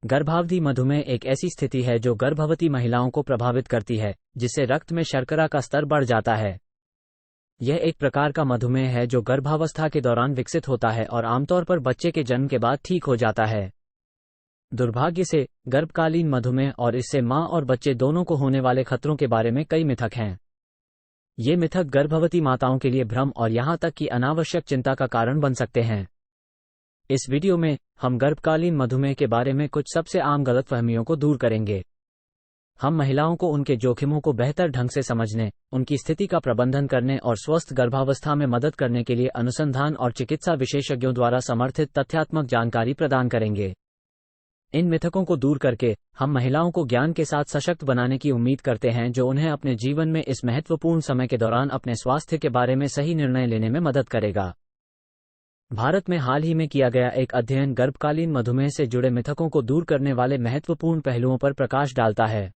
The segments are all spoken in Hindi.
गर्भावधि मधुमेह एक ऐसी स्थिति है जो गर्भवती महिलाओं को प्रभावित करती है, जिससे रक्त में शर्करा का स्तर बढ़ जाता है। यह एक प्रकार का मधुमेह है जो गर्भावस्था के दौरान विकसित होता है और आमतौर पर बच्चे के जन्म के बाद ठीक हो जाता है। दुर्भाग्य से गर्भकालीन मधुमेह और इससे मां और बच्चे दोनों को होने वाले खतरों के बारे में कई मिथक हैं। ये मिथक गर्भवती माताओं के लिए भ्रम और यहां तक कि अनावश्यक चिंता का कारण बन सकते हैं। इस वीडियो में हम गर्भकालीन मधुमेह के बारे में कुछ सबसे आम गलतफहमियों को दूर करेंगे। हम महिलाओं को उनके जोखिमों को बेहतर ढंग से समझने, उनकी स्थिति का प्रबंधन करने और स्वस्थ गर्भावस्था में मदद करने के लिए अनुसंधान और चिकित्सा विशेषज्ञों द्वारा समर्थित तथ्यात्मक जानकारी प्रदान करेंगे। इन मिथकों को दूर करके हम महिलाओं को ज्ञान के साथ सशक्त बनाने की उम्मीद करते हैं, जो उन्हें अपने जीवन में इस महत्वपूर्ण समय के दौरान अपने स्वास्थ्य के बारे में सही निर्णय लेने में मदद करेगा। भारत में हाल ही में किया गया एक अध्ययन गर्भकालीन मधुमेह से जुड़े मिथकों को दूर करने वाले महत्वपूर्ण पहलुओं पर प्रकाश डालता है।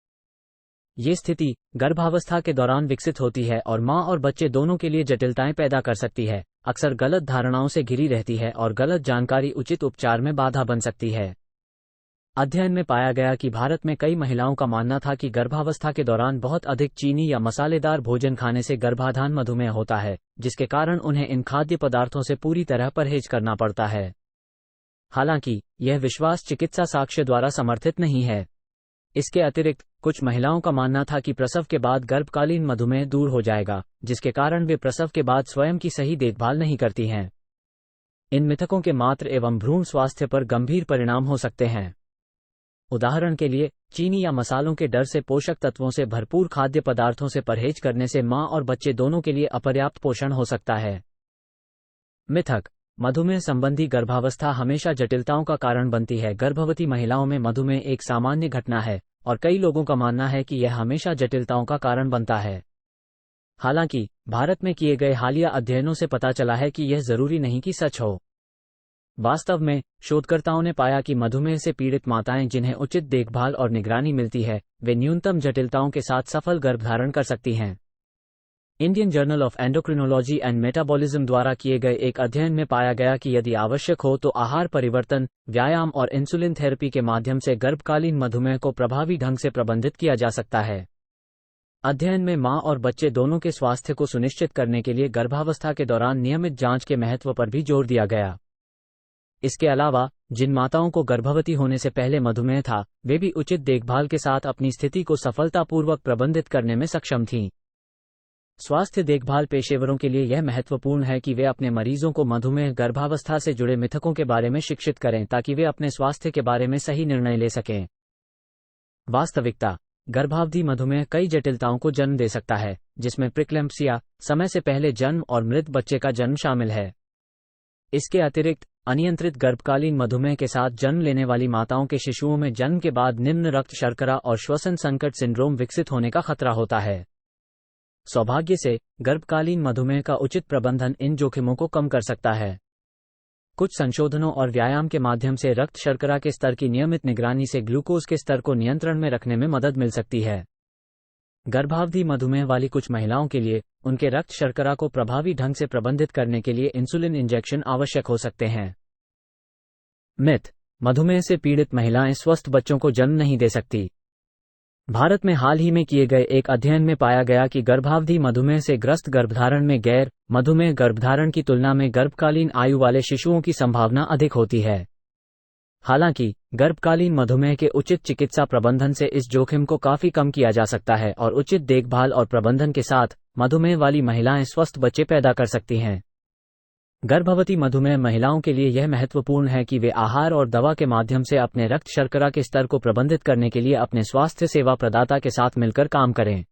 ये स्थिति गर्भावस्था के दौरान विकसित होती है और मां और बच्चे दोनों के लिए जटिलताएं पैदा कर सकती है, अक्सर गलत धारणाओं से घिरी रहती है और गलत जानकारी उचित उपचार में बाधा बन सकती है। अध्ययन में पाया गया कि भारत में कई महिलाओं का मानना था कि गर्भावस्था के दौरान बहुत अधिक चीनी या मसालेदार भोजन खाने से गर्भाधान मधुमेह होता है, जिसके कारण उन्हें इन खाद्य पदार्थों से पूरी तरह परहेज करना पड़ता है। हालांकि यह विश्वास चिकित्सा साक्ष्य द्वारा समर्थित नहीं है। इसके अतिरिक्त कुछ महिलाओं का मानना था कि प्रसव के बाद गर्भकालीन मधुमेह दूर हो जाएगा, जिसके कारण वे प्रसव के बाद स्वयं की सही देखभाल नहीं करती हैं। इन मिथकों के मात्र एवं भ्रूण स्वास्थ्य पर गंभीर परिणाम हो सकते हैं। उदाहरण के लिए, चीनी या मसालों के डर से पोषक तत्वों से भरपूर खाद्य पदार्थों से परहेज करने से मां और बच्चे दोनों के लिए अपर्याप्त पोषण हो सकता है। मिथक: मधुमेह संबंधी गर्भावस्था हमेशा जटिलताओं का कारण बनती है। गर्भवती महिलाओं में मधुमेह एक सामान्य घटना है और कई लोगों का मानना है कि यह हमेशा जटिलताओं का कारण बनता है। हालांकि भारत में किए गए हालिया अध्ययनों से पता चला है कि यह जरूरी नहीं कि सच हो। वास्तव में शोधकर्ताओं ने पाया कि मधुमेह से पीड़ित माताएं जिन्हें उचित देखभाल और निगरानी मिलती है, वे न्यूनतम जटिलताओं के साथ सफल गर्भधारण कर सकती हैं। Indian journal of endocrinology and metabolism द्वारा किए गए एक अध्ययन में पाया गया कि यदि आवश्यक हो तो आहार परिवर्तन, व्यायाम और इंसुलिन थेरेपी के माध्यम से गर्भकालीन मधुमेह को प्रभावी ढंग से प्रबंधित किया जा सकता है। अध्ययन में मां और बच्चे दोनों के स्वास्थ्य को सुनिश्चित करने के लिए गर्भावस्था के दौरान नियमित जांच के महत्व पर भी जोर दिया गया। इसके अलावा जिन माताओं को गर्भवती होने से पहले मधुमेह था, वे भी उचित देखभाल के साथ अपनी स्थिति को सफलतापूर्वक प्रबंधित करने में सक्षम थीं। स्वास्थ्य देखभाल पेशेवरों के लिए यह महत्वपूर्ण है कि वे अपने मरीजों को मधुमेह गर्भावस्था से जुड़े मिथकों के बारे में शिक्षित करें, ताकि वे अपने स्वास्थ्य के बारे में सही निर्णय ले सकें। वास्तविकता: गर्भावधि मधुमेह कई जटिलताओं को जन्म दे सकता है, जिसमें प्रीक्लैम्प्सिया, समय से पहले जन्म और मृत बच्चे का जन्म शामिल है। इसके अतिरिक्त अनियंत्रित गर्भकालीन मधुमेह के साथ जन्म लेने वाली माताओं के शिशुओं में जन्म के बाद निम्न रक्त शर्करा और श्वसन संकट सिंड्रोम विकसित होने का खतरा होता है। सौभाग्य से गर्भकालीन मधुमेह का उचित प्रबंधन इन जोखिमों को कम कर सकता है। कुछ संशोधनों और व्यायाम के माध्यम से रक्त शर्करा के स्तर की नियमित निगरानी से ग्लूकोज के स्तर को नियंत्रण में रखने में मदद मिल सकती है। गर्भावधि मधुमेह वाली कुछ महिलाओं के लिए उनके रक्त शर्करा को प्रभावी ढंग से प्रबंधित करने के लिए इंसुलिन इंजेक्शन आवश्यक हो सकते हैं। मिथ: मधुमेह से पीड़ित महिलाएं स्वस्थ बच्चों को जन्म नहीं दे सकती। भारत में हाल ही में किए गए एक अध्ययन में पाया गया कि गर्भावधि मधुमेह से ग्रस्त गर्भधारण में गैर मधुमेह गर्भधारण की तुलना में गर्भकालीन आयु वाले शिशुओं की संभावना अधिक होती है। हालांकि गर्भकालीन मधुमेह के उचित चिकित्सा प्रबंधन से इस जोखिम को काफी कम किया जा सकता है और उचित देखभाल और प्रबंधन के साथ मधुमेह वाली महिलाएं स्वस्थ बच्चे पैदा कर सकती हैं। गर्भवती मधुमेह महिलाओं के लिए यह महत्वपूर्ण है कि वे आहार और दवा के माध्यम से अपने रक्त शर्करा के स्तर को प्रबंधित करने के लिए अपने स्वास्थ्य सेवा प्रदाता के साथ मिलकर काम करें।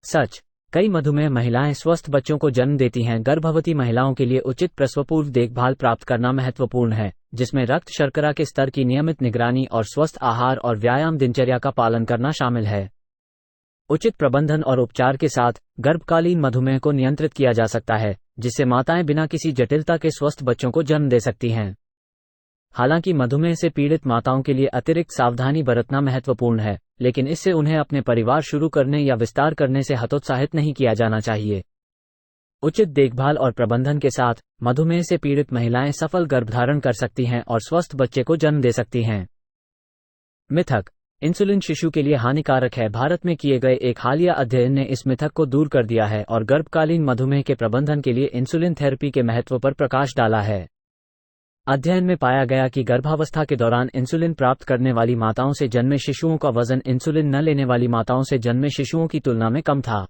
सच: कई मधुमेह महिलाएं स्वस्थ बच्चों को जन्म देती हैं। गर्भवती महिलाओं के लिए उचित प्रसवपूर्व देखभाल प्राप्त करना महत्वपूर्ण है, जिसमें रक्त शर्करा के स्तर की नियमित निगरानी और स्वस्थ आहार और व्यायाम दिनचर्या का पालन करना शामिल है। उचित प्रबंधन और उपचार के साथ गर्भकालीन मधुमेह को नियंत्रित किया जा सकता है, जिससे माताएं बिना किसी जटिलता के स्वस्थ बच्चों को जन्म दे सकती हैं। हालांकि मधुमेह से पीड़ित माताओं के लिए अतिरिक्त सावधानी बरतना महत्वपूर्ण है, लेकिन इससे उन्हें अपने परिवार शुरू करने या विस्तार करने से हतोत्साहित नहीं किया जाना चाहिए। उचित देखभाल और प्रबंधन के साथ मधुमेह से पीड़ित महिलाएं सफल गर्भधारण कर सकती हैं और स्वस्थ बच्चे को जन्म दे सकती हैं। मिथक। इंसुलिन शिशु के लिए हानिकारक है। भारत में किए गए एक हालिया अध्ययन ने इस मिथक को दूर कर दिया है और गर्भकालीन मधुमेह के प्रबंधन के लिए इंसुलिन थेरेपी के महत्व पर प्रकाश डाला है। अध्ययन में पाया गया कि गर्भावस्था के दौरान इंसुलिन प्राप्त करने वाली माताओं से जन्मे शिशुओं का वजन इंसुलिन न लेने वाली माताओं से जन्मे शिशुओं की तुलना में कम था।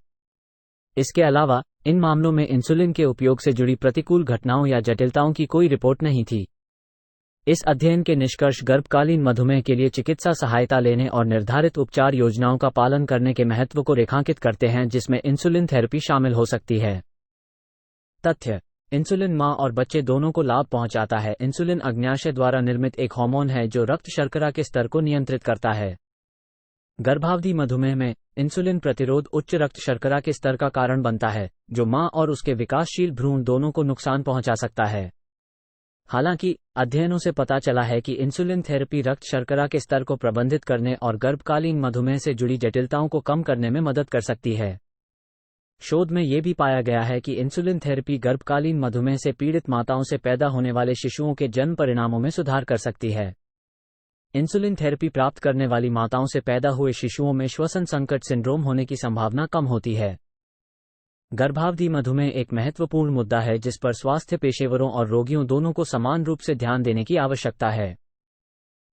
इसके अलावा इन मामलों में इंसुलिन के उपयोग से जुड़ी प्रतिकूल घटनाओं या जटिलताओं की कोई रिपोर्ट नहीं थी। इस अध्ययन के निष्कर्ष गर्भकालीन मधुमेह के लिए चिकित्सा सहायता लेने और निर्धारित उपचार योजनाओं का पालन करने के महत्व को रेखांकित करते हैं, जिसमें इंसुलिन थेरेपी शामिल हो सकती है। तथ्य। इंसुलिन मां और बच्चे दोनों को लाभ पहुंचाता है। इंसुलिन अग्न्याशय द्वारा निर्मित एक हार्मोन है जो रक्त शर्करा के स्तर को नियंत्रित करता है। गर्भावधि मधुमेह में इंसुलिन प्रतिरोध उच्च रक्त शर्करा के स्तर का कारण बनता है, जो मां और उसके विकासशील भ्रूण दोनों को नुकसान पहुंचा सकता है। हालांकि अध्ययनों से पता चला है कि इंसुलिन थेरेपी रक्त शर्करा के स्तर को प्रबंधित करने और गर्भकालीन मधुमेह से जुड़ी जटिलताओं को कम करने में मदद कर सकती है। शोध में यह भी पाया गया है कि इंसुलिन थेरेपी गर्भकालीन मधुमेह से पीड़ित माताओं से पैदा होने वाले शिशुओं के जन्म परिणामों में सुधार कर सकती है। इंसुलिन थेरेपी प्राप्त करने वाली माताओं से पैदा हुए शिशुओं में श्वसन संकट सिंड्रोम होने की संभावना कम होती है। गर्भावधि मधुमेह एक महत्वपूर्ण मुद्दा है जिस पर स्वास्थ्य पेशेवरों और रोगियों दोनों को समान रूप से ध्यान देने की आवश्यकता है।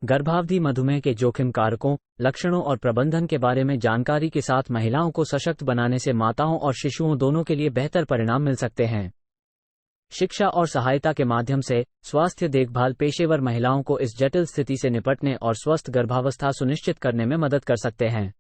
गर्भावधि मधुमेह के जोखिम कारकों, लक्षणों और प्रबंधन के बारे में जानकारी के साथ महिलाओं को सशक्त बनाने से माताओं और शिशुओं दोनों के लिए बेहतर परिणाम मिल सकते हैं। शिक्षा और सहायता के माध्यम से स्वास्थ्य देखभाल पेशेवर महिलाओं को इस जटिल स्थिति से निपटने और स्वस्थ गर्भावस्था सुनिश्चित करने में मदद कर सकते हैं।